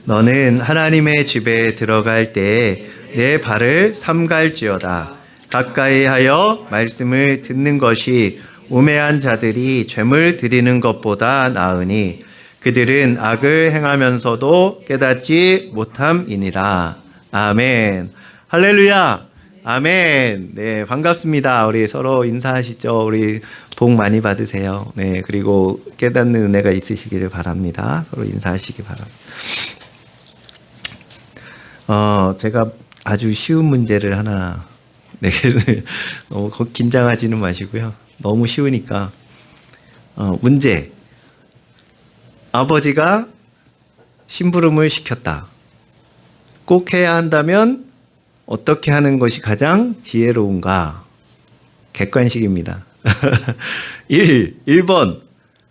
너는 하나님의 집에 들어갈 때에 내 발을 삼갈지어다. 가까이 하여 말씀을 듣는 것이 우매한 자들이 죄물 드리는 것보다 나으니 그들은 악을 행하면서도 깨닫지 못함이니라. 아멘. 할렐루야. 아멘. 네, 반갑습니다. 우리 서로 인사하시죠. 우리 복 많이 받으세요. 네, 그리고 깨닫는 은혜가 있으시기를 바랍니다. 서로 인사하시기 바랍니다. 제가 아주 쉬운 문제를 하나 너무 긴장하지는 마시고요. 너무 쉬우니까. 문제. 아버지가 심부름을 시켰다. 꼭 해야 한다면 어떻게 하는 것이 가장 지혜로운가? 객관식입니다. 1번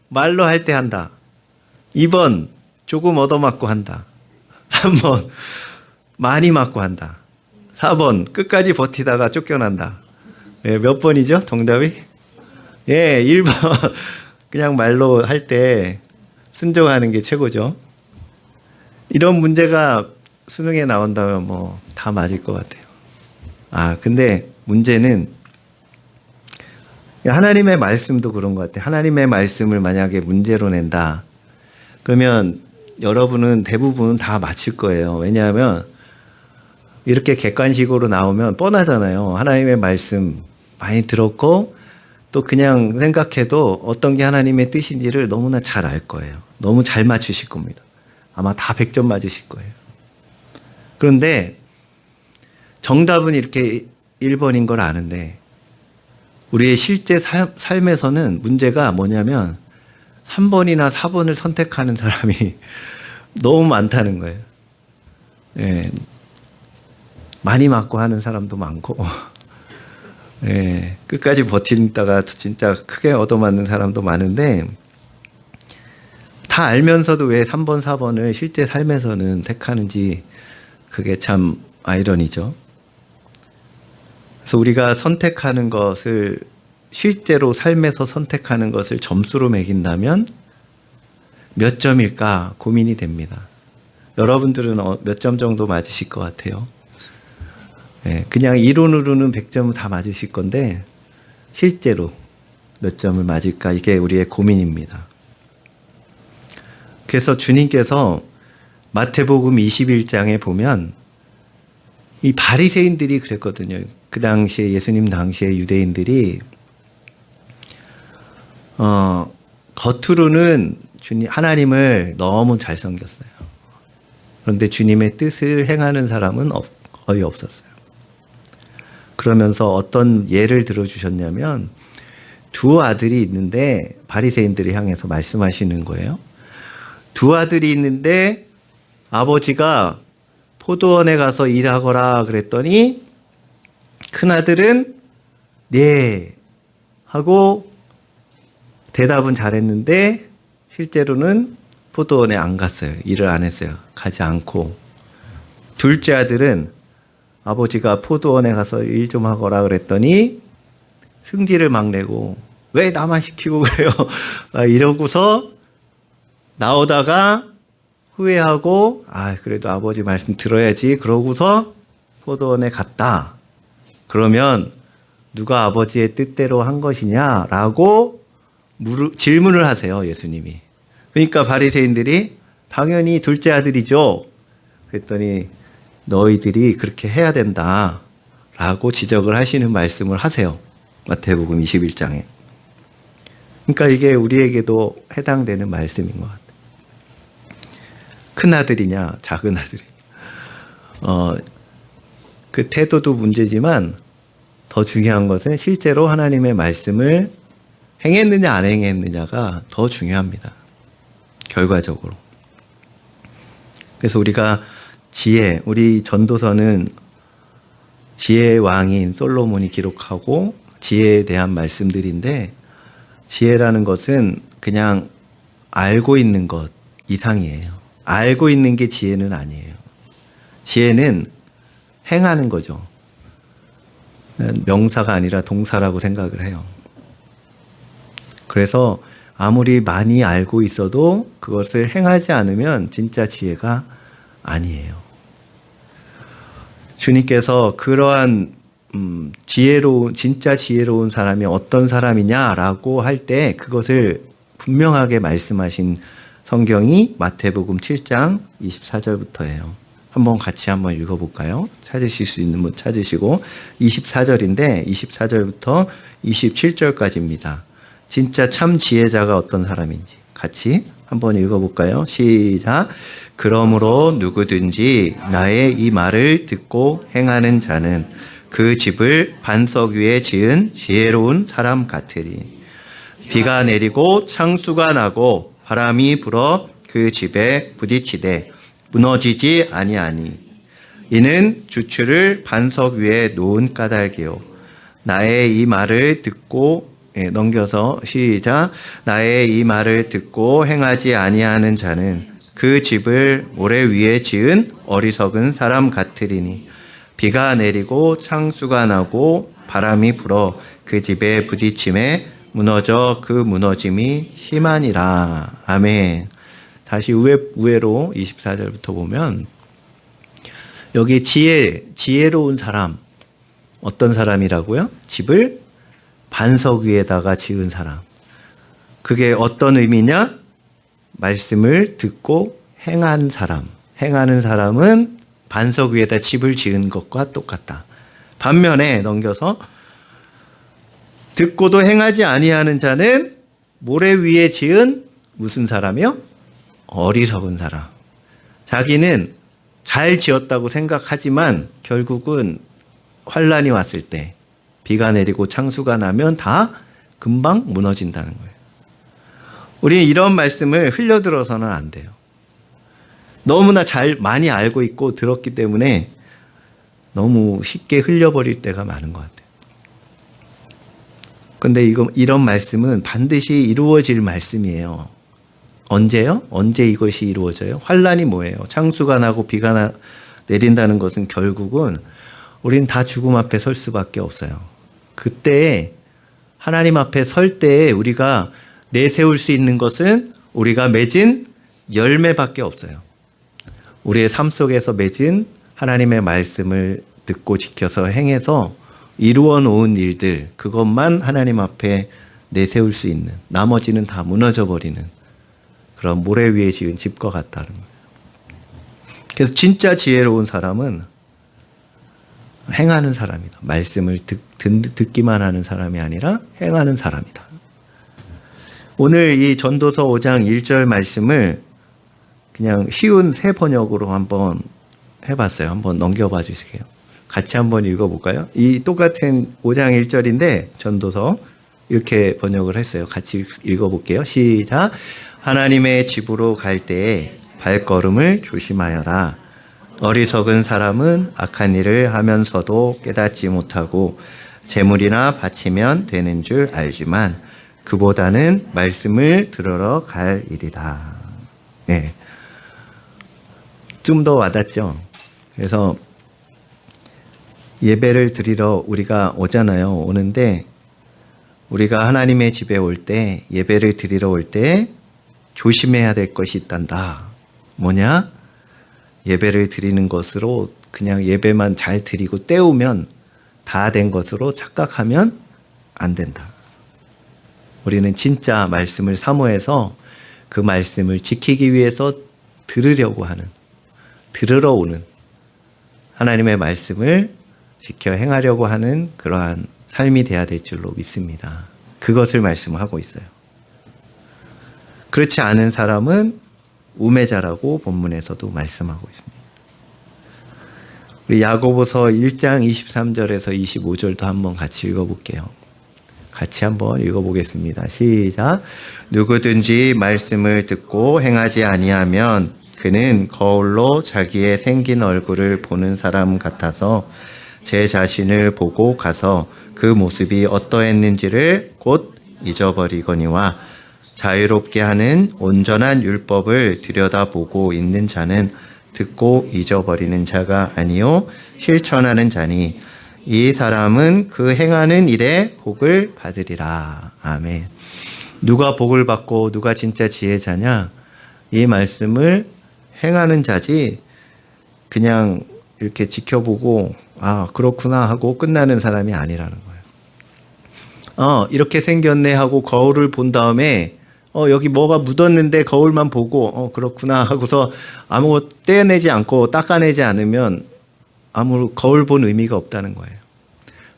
말로 할 때 한다. 2번 조금 얻어맞고 한다. 3번 많이 맞고 한다. 4번 끝까지 버티다가 쫓겨난다. 네, 몇 번이죠? 정답이? 예, 1번. 그냥 말로 할 때 순종하는 게 최고죠. 이런 문제가 수능에 나온다면 뭐 다 맞을 것 같아요. 근데 문제는 하나님의 말씀도 그런 것 같아요. 하나님의 말씀을 만약에 문제로 낸다. 그러면 여러분은 대부분 다 맞힐 거예요. 왜냐하면 이렇게 객관식으로 나오면 뻔하잖아요. 하나님의 말씀 많이 들었고 또 그냥 생각해도 어떤 게 하나님의 뜻인지를 너무나 잘 알 거예요. 너무 잘 맞추실 겁니다. 아마 다 100점 맞으실 거예요. 그런데 정답은 이렇게 1번인 걸 아는데 우리의 실제 삶에서는 문제가 뭐냐면 3번이나 4번을 선택하는 사람이 너무 많다는 거예요. 예, 많이 맞고 하는 사람도 많고 예, 끝까지 버티다가 진짜 크게 얻어맞는 사람도 많은데 다 알면서도 왜 3번, 4번을 실제 삶에서는 택하는지 그게 참 아이러니죠. 그래서 우리가 선택하는 것을 실제로 삶에서 선택하는 것을 점수로 매긴다면 몇 점일까 고민이 됩니다. 여러분들은 몇 점 정도 맞으실 것 같아요? 네, 그냥 이론으로는 100점 다 맞으실 건데 실제로 몇 점을 맞을까 이게 우리의 고민입니다. 그래서 주님께서 마태복음 21장에 보면 이 바리새인들이 그랬거든요. 그 당시에 예수님 당시에 유대인들이 겉으로는 하나님을 너무 잘 섬겼어요. 그런데 주님의 뜻을 행하는 사람은 거의 없었어요. 그러면서 어떤 예를 들어주셨냐면 두 아들이 있는데 바리새인들을 향해서 말씀하시는 거예요. 두 아들이 있는데 아버지가 포도원에 가서 일하거라 그랬더니 큰아들은 네 하고 대답은 잘했는데 실제로는 포도원에 안 갔어요. 일을 안 했어요. 가지 않고. 둘째 아들은 아버지가 포도원에 가서 일 좀 하거라 그랬더니 승질을 막 내고 왜 나만 시키고 그래요? 이러고서 나오다가 후회하고 그래도 아버지 말씀 들어야지 그러고서 포도원에 갔다. 그러면 누가 아버지의 뜻대로 한 것이냐라고 질문을 하세요. 예수님이. 그러니까 바리새인들이 당연히 둘째 아들이죠. 그랬더니 너희들이 그렇게 해야 된다라고 지적을 하시는 말씀을 하세요. 마태복음 21장에. 그러니까 이게 우리에게도 해당되는 말씀인 것 같아요. 큰 아들이냐 작은 아들이냐. 그 태도도 문제지만 더 중요한 것은 실제로 하나님의 말씀을 행했느냐 안 행했느냐가 더 중요합니다. 결과적으로. 그래서 우리가 우리 전도서는 지혜의 왕인 솔로몬이 기록하고 지혜에 대한 말씀들인데 지혜라는 것은 그냥 알고 있는 것 이상이에요. 알고 있는 게 지혜는 아니에요. 지혜는 행하는 거죠. 명사가 아니라 동사라고 생각을 해요. 그래서 아무리 많이 알고 있어도 그것을 행하지 않으면 진짜 지혜가 아니에요. 주님께서 그러한 진짜 지혜로운 사람이 어떤 사람이냐라고 할 때 그것을 분명하게 말씀하신 성경이 마태복음 7장 24절부터예요. 한번 같이 한번 읽어볼까요? 찾으실 수 있는 분 찾으시고 24절인데 24절부터 27절까지입니다. 진짜 참 지혜자가 어떤 사람인지 같이 한번 읽어볼까요? 시작. 그러므로 누구든지 나의 이 말을 듣고 행하는 자는 그 집을 반석 위에 지은 지혜로운 사람 같으리. 비가 내리고 창수가 나고 바람이 불어 그 집에 부딪히되 무너지지 아니하니 이는 주추를 반석 위에 놓은 까닭이요. 나의 이 말을 듣고 넘겨서 시작. 나의 이 말을 듣고 행하지 아니하는 자는 그 집을 모래 위에 지은 어리석은 사람 같으리니 비가 내리고 창수가 나고 바람이 불어 그 집에 부딪힘에 무너져 그 무너짐이 심하니라. 아멘. 다시 우회로 24절부터 보면 여기 지혜로운 사람 어떤 사람이라고요? 집을 반석 위에다가 지은 사람. 그게 어떤 의미냐? 말씀을 듣고 행한 사람. 행하는 사람은 반석 위에다 집을 지은 것과 똑같다. 반면에 넘겨서 듣고도 행하지 아니하는 자는 모래 위에 지은 무슨 사람이요? 어리석은 사람. 자기는 잘 지었다고 생각하지만 결국은 환란이 왔을 때 비가 내리고 창수가 나면 다 금방 무너진다는 거예요. 우리는 이런 말씀을 흘려들어서는 안 돼요. 너무나 많이 알고 있고 들었기 때문에 너무 쉽게 흘려버릴 때가 많은 것 같아요. 근데 이런 말씀은 반드시 이루어질 말씀이에요. 언제요? 언제 이것이 이루어져요? 환란이 뭐예요? 창수가 나고 비가 내린다는 것은 결국은 우린 다 죽음 앞에 설 수밖에 없어요. 그때 하나님 앞에 설 때 우리가 내세울 수 있는 것은 우리가 맺은 열매밖에 없어요. 우리의 삶 속에서 맺은 하나님의 말씀을 듣고 지켜서 행해서 이루어 놓은 일들, 그것만 하나님 앞에 내세울 수 있는, 나머지는 다 무너져 버리는 그런 모래 위에 지은 집과 같다는 거예요. 그래서 진짜 지혜로운 사람은 행하는 사람이다. 말씀을 듣기만 하는 사람이 아니라 행하는 사람이다. 오늘 이 전도서 5장 1절 말씀을 그냥 쉬운 새 번역으로 한번 해봤어요. 한번 넘겨봐 주세요. 같이 한번 읽어볼까요? 이 똑같은 5장 1절인데 전도서 이렇게 번역을 했어요. 같이 읽어볼게요. 시작. 하나님의 집으로 갈 때에 발걸음을 조심하여라. 어리석은 사람은 악한 일을 하면서도 깨닫지 못하고 재물이나 바치면 되는 줄 알지만 그보다는 말씀을 들으러 갈 일이다. 네. 좀 더 와닿죠? 그래서 예배를 드리러 우리가 오잖아요. 오는데 우리가 하나님의 집에 올 때, 예배를 드리러 올 때 조심해야 될 것이 있단다. 뭐냐? 예배를 드리는 것으로 그냥 예배만 잘 드리고 때우면 다 된 것으로 착각하면 안 된다. 우리는 진짜 말씀을 사모해서 그 말씀을 지키기 위해서 들으러 오는 하나님의 말씀을 지켜 행하려고 하는 그러한 삶이 돼야 될 줄로 믿습니다. 그것을 말씀하고 있어요. 그렇지 않은 사람은 우매자라고 본문에서도 말씀하고 있습니다. 우리 야고보서 1장 23절에서 25절도 한번 같이 읽어볼게요. 같이 한번 읽어보겠습니다. 시작. 누구든지 말씀을 듣고 행하지 아니하면 그는 거울로 자기의 생긴 얼굴을 보는 사람 같아서 제 자신을 보고 가서 그 모습이 어떠했는지를 곧 잊어버리거니와 자유롭게 하는 온전한 율법을 들여다보고 있는 자는 듣고 잊어버리는 자가 아니요 실천하는 자니 이 사람은 그 행하는 일에 복을 받으리라. 아멘. 누가 복을 받고 누가 진짜 지혜자냐? 이 말씀을 행하는 자지 그냥 이렇게 지켜보고 아 그렇구나 하고 끝나는 사람이 아니라는 거예요. 이렇게 생겼네 하고 거울을 본 다음에 여기 뭐가 묻었는데 거울만 보고 그렇구나 하고서 아무것도 떼어내지 않고 닦아내지 않으면 아무 거울 본 의미가 없다는 거예요.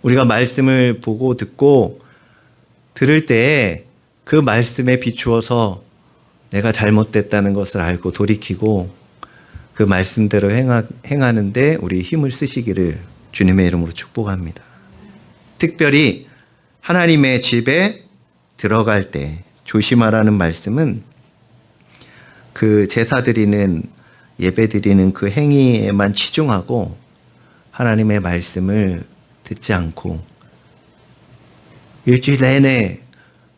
우리가 말씀을 보고 듣고 들을 때에 그 말씀에 비추어서 내가 잘못됐다는 것을 알고 돌이키고 그 말씀대로 행하는데 우리 힘을 쓰시기를 주님의 이름으로 축복합니다. 특별히 하나님의 집에 들어갈 때 조심하라는 말씀은 그 제사 드리는 예배 드리는 그 행위에만 치중하고 하나님의 말씀을 듣지 않고 일주일 내내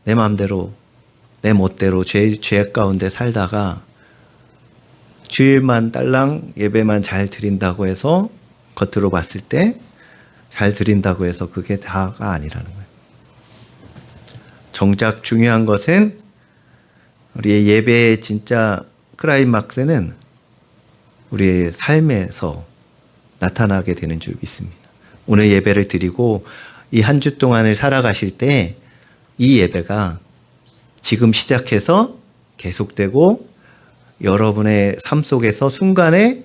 내 마음대로 내 멋대로 죄 가운데 살다가 주일만 딸랑 예배만 잘 드린다고 해서 겉으로 봤을 때 잘 드린다고 해서 그게 다가 아니라는 거예요. 정작 중요한 것은 우리의 예배의 진짜 클라이막스는 우리의 삶에서 나타나게 되는 줄 믿습니다. 오늘 예배를 드리고 이 한 주 동안을 살아가실 때 이 예배가 지금 시작해서 계속되고 여러분의 삶 속에서 순간에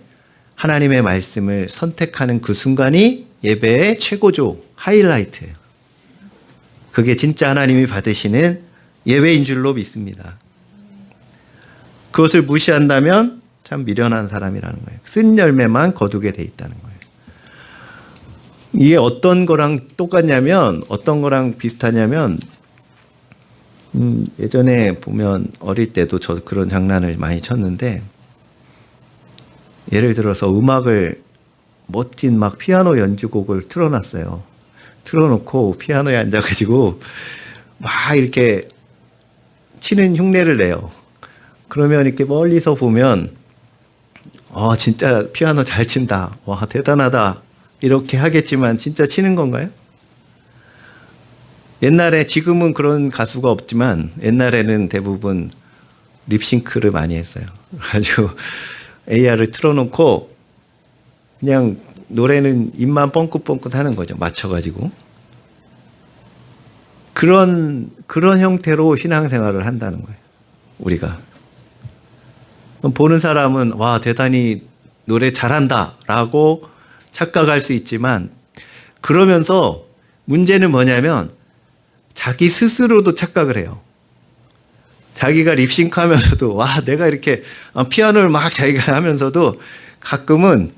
하나님의 말씀을 선택하는 그 순간이 예배의 최고조 하이라이트예요. 그게 진짜 하나님이 받으시는 예배인 줄로 믿습니다. 그것을 무시한다면 참 미련한 사람이라는 거예요. 쓴 열매만 거두게 돼 있다는 거예요. 이게 어떤 거랑 똑같냐면 어떤 거랑 비슷하냐면 예전에 보면 어릴 때도 저 그런 장난을 많이 쳤는데 예를 들어서 음악을 멋진 막 피아노 연주곡을 틀어놨어요. 틀어놓고 피아노에 앉아가지고 막 이렇게 치는 흉내를 내요. 그러면 이렇게 멀리서 보면 진짜 피아노 잘 친다. 와 대단하다. 이렇게 하겠지만 진짜 치는 건가요? 옛날에 지금은 그런 가수가 없지만 옛날에는 대부분 립싱크를 많이 했어요. 아주 AR을 틀어놓고 그냥 노래는 입만 뻥긋뻥긋 하는 거죠. 맞춰가지고. 그런 형태로 신앙생활을 한다는 거예요. 우리가. 보는 사람은 와 대단히 노래 잘한다 라고 착각할 수 있지만 그러면서 문제는 뭐냐면 자기 스스로도 착각을 해요. 자기가 립싱크 하면서도 와 내가 이렇게 피아노를 막 자기가 하면서도 가끔은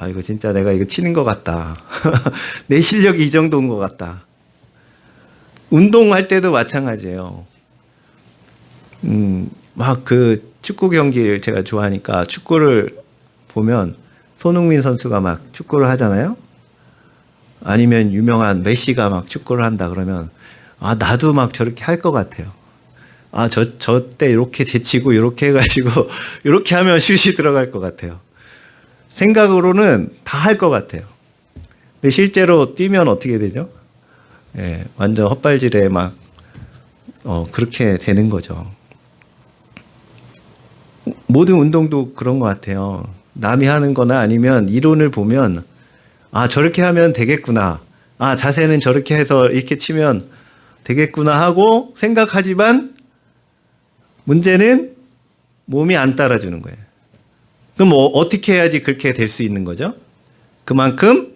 이거 진짜 내가 이거 치는 것 같다. 내 실력이 이 정도인 것 같다. 운동할 때도 마찬가지예요. 막 그 축구 경기를 제가 좋아하니까 축구를 보면 손흥민 선수가 막 축구를 하잖아요. 아니면 유명한 메시가 막 축구를 한다 그러면 나도 막 저렇게 할 것 같아요. 저 때 이렇게 제치고 이렇게 해가지고 이렇게 하면 슛이 들어갈 것 같아요. 생각으로는 다 할 것 같아요. 근데 실제로 뛰면 어떻게 되죠? 예, 완전 헛발질에 막 그렇게 되는 거죠. 모든 운동도 그런 것 같아요. 남이 하는 거나 아니면 이론을 보면 저렇게 하면 되겠구나. 자세는 저렇게 해서 이렇게 치면 되겠구나 하고 생각하지만 문제는 몸이 안 따라주는 거예요. 그럼 어떻게 해야지 그렇게 될 수 있는 거죠? 그만큼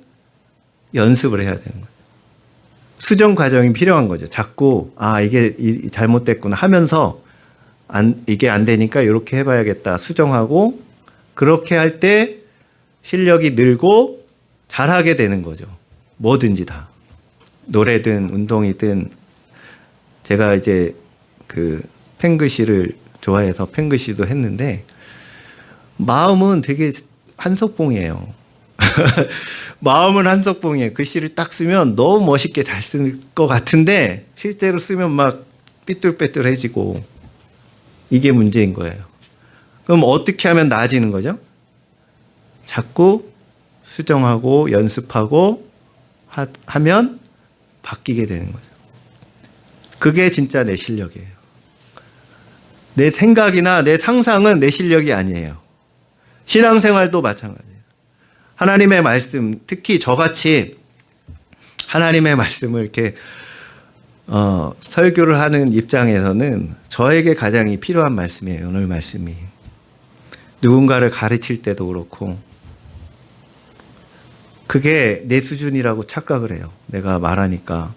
연습을 해야 되는 거예요. 수정 과정이 필요한 거죠. 자꾸 이게 잘못됐구나 하면서 이게 안 되니까 이렇게 해봐야겠다 수정하고 그렇게 할 때 실력이 늘고 잘하게 되는 거죠. 뭐든지 다. 노래든 운동이든 제가 이제 그 펭글씨를 좋아해서 펭글씨도 했는데 마음은 되게 한석봉이에요. 마음은 한석봉이에요. 글씨를 딱 쓰면 너무 멋있게 잘 쓸 것 같은데 실제로 쓰면 막 삐뚤빼뚤해지고 이게 문제인 거예요. 그럼 어떻게 하면 나아지는 거죠? 자꾸 수정하고 연습하고 하면 바뀌게 되는 거죠. 그게 진짜 내 실력이에요. 내 생각이나 내 상상은 내 실력이 아니에요. 신앙생활도 마찬가지예요. 하나님의 말씀, 특히 저같이 하나님의 말씀을 이렇게 설교를 하는 입장에서는 저에게 가장 필요한 말씀이에요. 오늘 말씀이. 누군가를 가르칠 때도 그렇고 그게 내 수준이라고 착각을 해요. 내가 말하니까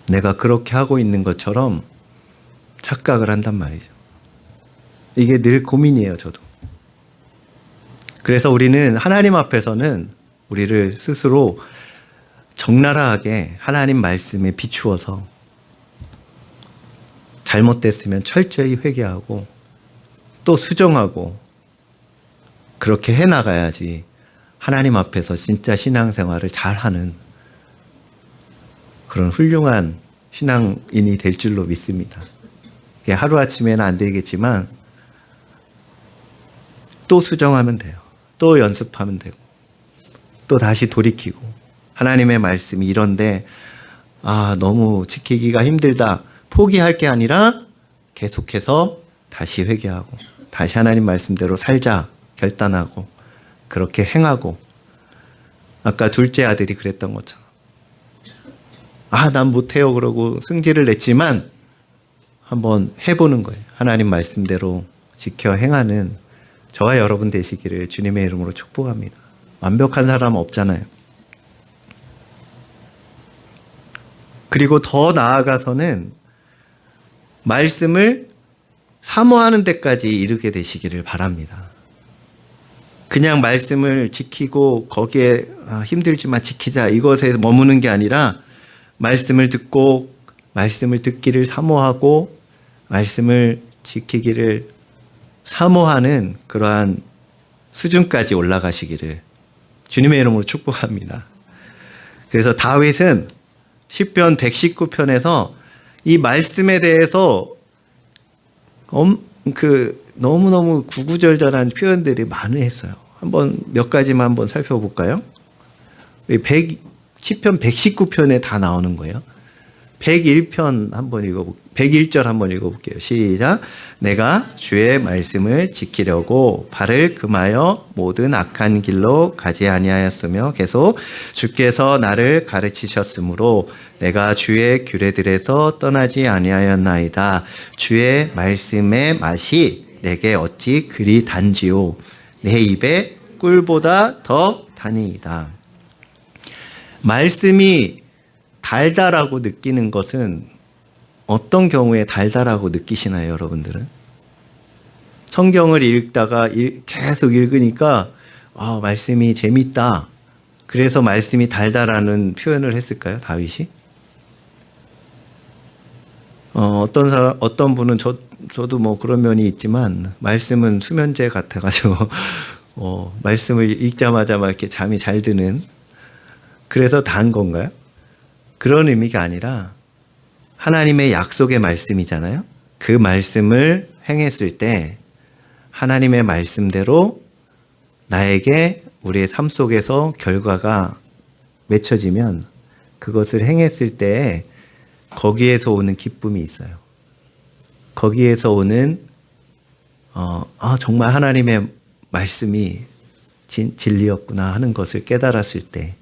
내가 그렇게 하고 있는 것처럼 착각을 한단 말이죠. 이게 늘 고민이에요, 저도. 그래서 우리는 하나님 앞에서는 우리를 스스로 적나라하게 하나님 말씀에 비추어서 잘못됐으면 철저히 회개하고 또 수정하고 그렇게 해나가야지 하나님 앞에서 진짜 신앙생활을 잘하는 그런 훌륭한 신앙인이 될 줄로 믿습니다. 그게 하루아침에는 안 되겠지만 또 수정하면 돼요. 또 연습하면 되고 또 다시 돌이키고 하나님의 말씀이 이런데 너무 지키기가 힘들다 포기할 게 아니라 계속해서 다시 회개하고 다시 하나님 말씀대로 살자 결단하고 그렇게 행하고 아까 둘째 아들이 그랬던 것처럼 난 못해요 그러고 승질을 냈지만 한번 해보는 거예요. 하나님 말씀대로 지켜 행하는 저와 여러분 되시기를 주님의 이름으로 축복합니다. 완벽한 사람 없잖아요. 그리고 더 나아가서는 말씀을 사모하는 데까지 이르게 되시기를 바랍니다. 그냥 말씀을 지키고 거기에 힘들지만 지키자 이것에 머무는 게 아니라 말씀을 듣고 말씀을 듣기를 사모하고 말씀을 지키기를 사모하는 그러한 수준까지 올라가시기를 주님의 이름으로 축복합니다. 그래서 다윗은 시편 119편에서 이 말씀에 대해서 너무너무 구구절절한 표현들이 많이 했어요. 한번 몇 가지만 한번 살펴볼까요? 시편 119편에 다 나오는 거예요. 101편 한번 101절 한번 읽어볼게요. 시작. 내가 주의 말씀을 지키려고 발을 금하여 모든 악한 길로 가지 아니하였으며 계속 주께서 나를 가르치셨으므로 내가 주의 규례들에서 떠나지 아니하였나이다. 주의 말씀의 맛이 내게 어찌 그리 단지요. 내 입에 꿀보다 더 다니이다. 말씀이 달달하고 느끼는 것은 어떤 경우에 달달하고 느끼시나요, 여러분들은? 성경을 읽다가 계속 읽으니까 말씀이 재밌다. 그래서 말씀이 달달하는 표현을 했을까요, 다윗이? 어떤 분은 저도 뭐 그런 면이 있지만 말씀은 수면제 같아가지고 말씀을 읽자마자 막 이렇게 잠이 잘 드는 그래서 단 건가요? 그런 의미가 아니라 하나님의 약속의 말씀이잖아요. 그 말씀을 행했을 때 하나님의 말씀대로 나에게 우리의 삶 속에서 결과가 맺혀지면 그것을 행했을 때 거기에서 오는 기쁨이 있어요. 거기에서 오는 정말 하나님의 말씀이 진리였구나 하는 것을 깨달았을 때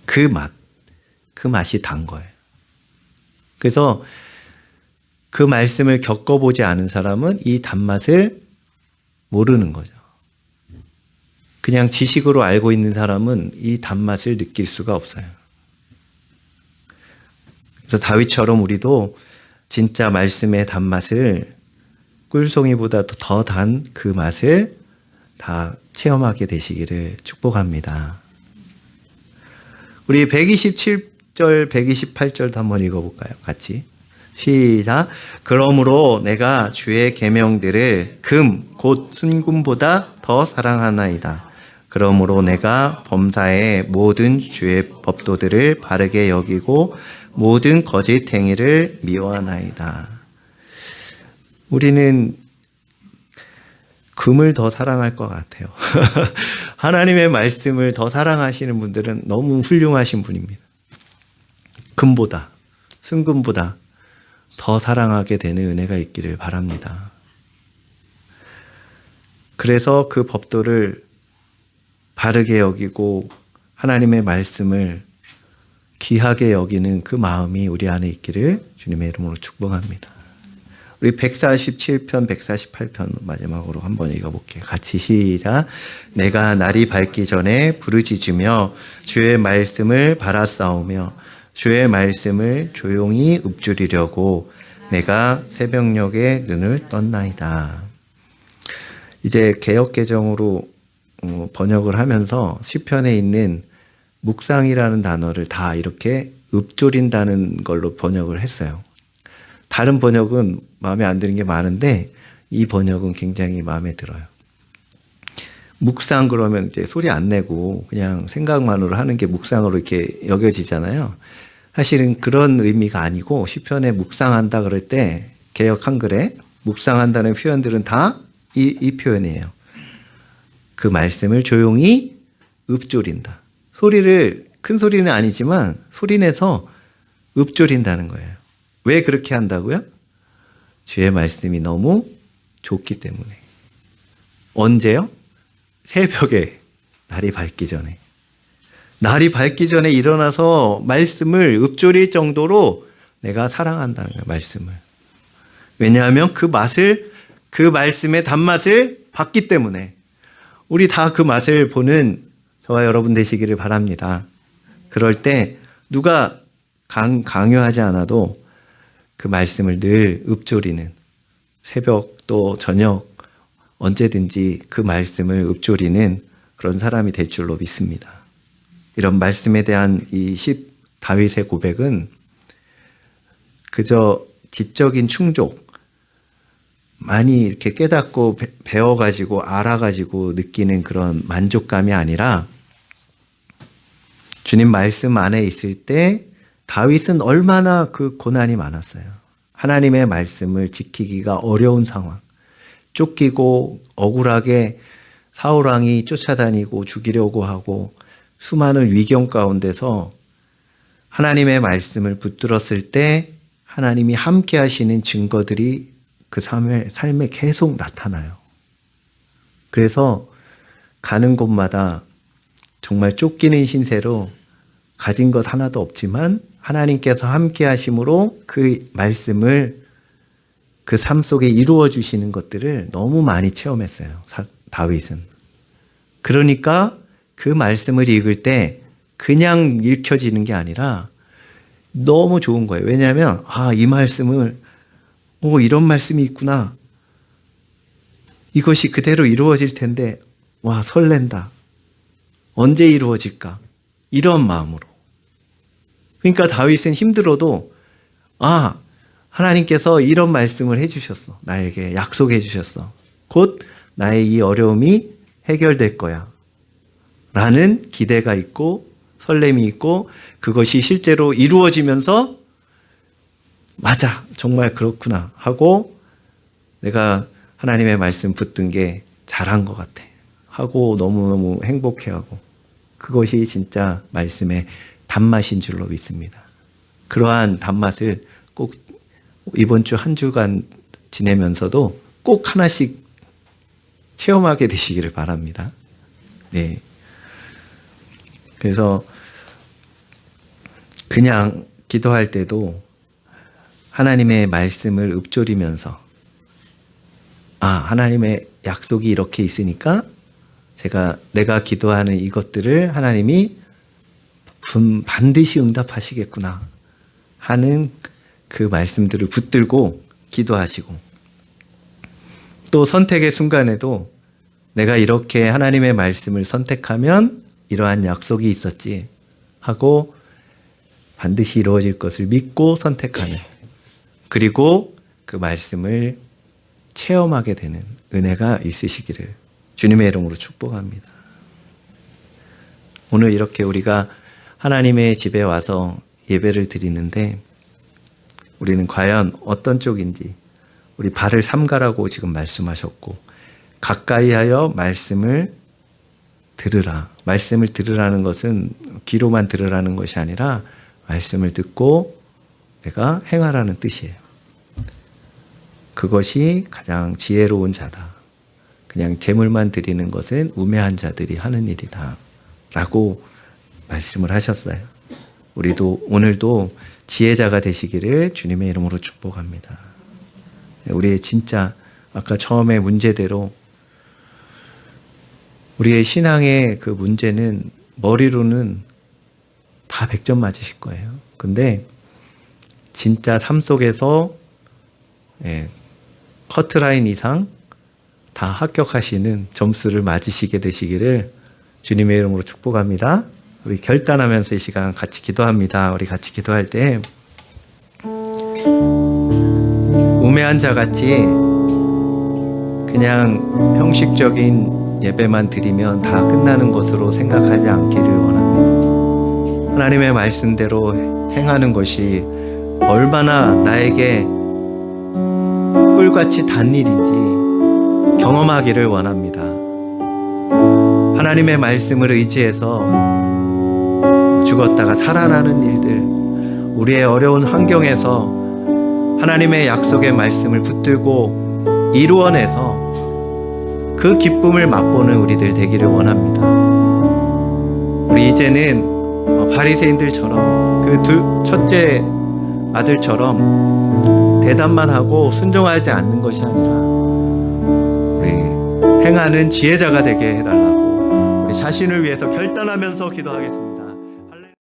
그 맛이 단 거예요. 그래서 그 말씀을 겪어보지 않은 사람은 이 단맛을 모르는 거죠. 그냥 지식으로 알고 있는 사람은 이 단맛을 느낄 수가 없어요. 그래서 다윗처럼 우리도 진짜 말씀의 단맛을 꿀송이보다 더 단 그 맛을 다 체험하게 되시기를 축복합니다. 우리 127절, 128절도 한번 읽어볼까요? 같이. 시작. 그러므로 내가 주의 계명들을 금, 곧 순금보다 더 사랑하나이다. 그러므로 내가 범사의 모든 주의 법도들을 바르게 여기고 모든 거짓 행위를 미워하나이다. 우리는 금을 더 사랑할 것 같아요. 하나님의 말씀을 더 사랑하시는 분들은 너무 훌륭하신 분입니다. 금보다, 순금보다 더 사랑하게 되는 은혜가 있기를 바랍니다. 그래서 그 법도를 바르게 여기고 하나님의 말씀을 귀하게 여기는 그 마음이 우리 안에 있기를 주님의 이름으로 축복합니다. 우리 147편, 148편 마지막으로 한번 읽어볼게요. 같이 시작. 내가 날이 밝기 전에 부르짖으며 주의 말씀을 바라싸우며 주의 말씀을 조용히 읊조리려고 내가 새벽녘에 눈을 떴나이다. 이제 개역개정으로 번역을 하면서 시편에 있는 묵상이라는 단어를 다 이렇게 읊조린다는 걸로 번역을 했어요. 다른 번역은 마음에 안 드는 게 많은데 이 번역은 굉장히 마음에 들어요. 묵상 그러면 이제 소리 안 내고 그냥 생각만으로 하는 게 묵상으로 이렇게 여겨지잖아요. 사실은 그런 의미가 아니고 시편에 묵상한다 그럴 때 개역 한글에 묵상한다는 표현들은 다 이 표현이에요. 그 말씀을 조용히 읊조린다. 소리를 큰 소리는 아니지만 소리내서 읊조린다는 거예요. 왜 그렇게 한다고요? 주의 말씀이 너무 좋기 때문에. 언제요? 새벽에 날이 밝기 전에. 날이 밝기 전에 일어나서 말씀을 읊조릴 정도로 내가 사랑한다는 거예요, 말씀을. 왜냐하면 그 말씀의 단맛을 봤기 때문에. 우리 다 그 맛을 보는 저와 여러분 되시기를 바랍니다. 그럴 때 누가 강요하지 않아도 그 말씀을 늘 읊조리는, 새벽 또 저녁 언제든지 그 말씀을 읊조리는 그런 사람이 될 줄로 믿습니다. 이런 말씀에 대한 다윗의 고백은 그저 지적인 충족, 많이 이렇게 깨닫고 배워가지고 알아가지고 느끼는 그런 만족감이 아니라 주님 말씀 안에 있을 때 다윗은 얼마나 그 고난이 많았어요. 하나님의 말씀을 지키기가 어려운 상황, 쫓기고 억울하게 사울왕이 쫓아다니고 죽이려고 하고 수많은 위경 가운데서 하나님의 말씀을 붙들었을 때 하나님이 함께 하시는 증거들이 그 삶에 계속 나타나요. 그래서 가는 곳마다 정말 쫓기는 신세로 가진 것 하나도 없지만 하나님께서 함께 하심으로 그 말씀을 그 삶 속에 이루어 주시는 것들을 너무 많이 체험했어요. 다윗은. 그러니까 그 말씀을 읽을 때 그냥 읽혀지는 게 아니라 너무 좋은 거예요. 왜냐하면 이 말씀을 이런 말씀이 있구나. 이것이 그대로 이루어질 텐데 설렌다. 언제 이루어질까? 이런 마음으로. 그러니까 다윗은 힘들어도 하나님께서 이런 말씀을 해주셨어. 나에게 약속해 주셨어. 곧 나의 이 어려움이 해결될 거야. 라는 기대가 있고 설렘이 있고 그것이 실제로 이루어지면서 맞아, 정말 그렇구나 하고 내가 하나님의 말씀 붙든 게 잘한 것 같아 하고 너무너무 행복해하고 그것이 진짜 말씀의 단맛인 줄로 믿습니다. 그러한 단맛을 꼭 이번 주 한 주간 지내면서도 꼭 하나씩 체험하게 되시기를 바랍니다. 네. 그래서 그냥 기도할 때도 하나님의 말씀을 읊조리면서 하나님의 약속이 이렇게 있으니까 내가 기도하는 이것들을 하나님이 반드시 응답하시겠구나 하는 그 말씀들을 붙들고 기도하시고 또 선택의 순간에도 내가 이렇게 하나님의 말씀을 선택하면 이러한 약속이 있었지 하고 반드시 이루어질 것을 믿고 선택하는 그리고 그 말씀을 체험하게 되는 은혜가 있으시기를 주님의 이름으로 축복합니다. 오늘 이렇게 우리가 하나님의 집에 와서 예배를 드리는데 우리는 과연 어떤 쪽인지 우리 발을 삼가라고 지금 말씀하셨고 가까이 하여 말씀을 들으라. 말씀을 들으라는 것은 귀로만 들으라는 것이 아니라 말씀을 듣고 내가 행하라는 뜻이에요. 그것이 가장 지혜로운 자다. 그냥 제물만 드리는 것은 우매한 자들이 하는 일이다 라고 말씀을 하셨어요. 우리도 오늘도 지혜자가 되시기를 주님의 이름으로 축복합니다. 우리의 진짜 아까 처음에 문제대로 우리의 신앙의 그 문제는 머리로는 다 100점 맞으실 거예요. 근데 진짜 삶 속에서 커트라인 이상 다 합격하시는 점수를 맞으시게 되시기를 주님의 이름으로 축복합니다. 우리 결단하면서 이 시간 같이 기도합니다. 우리 같이 기도할 때 우매한 자같이 그냥 형식적인 예배만 드리면 다 끝나는 것으로 생각하지 않기를 원합니다. 하나님의 말씀대로 행하는 것이 얼마나 나에게 꿀같이 단 일인지 경험하기를 원합니다. 하나님의 말씀을 의지해서 죽었다가 살아나는 일들, 우리의 어려운 환경에서 하나님의 약속의 말씀을 붙들고 이루어내서 그 기쁨을 맛보는 우리들 되기를 원합니다. 우리 이제는 바리새인들처럼 그 첫째 아들처럼 대답만 하고 순종하지 않는 것이 아니라 우리 행하는 지혜자가 되게 해달라고 우리 자신을 위해서 결단하면서 기도하겠습니다.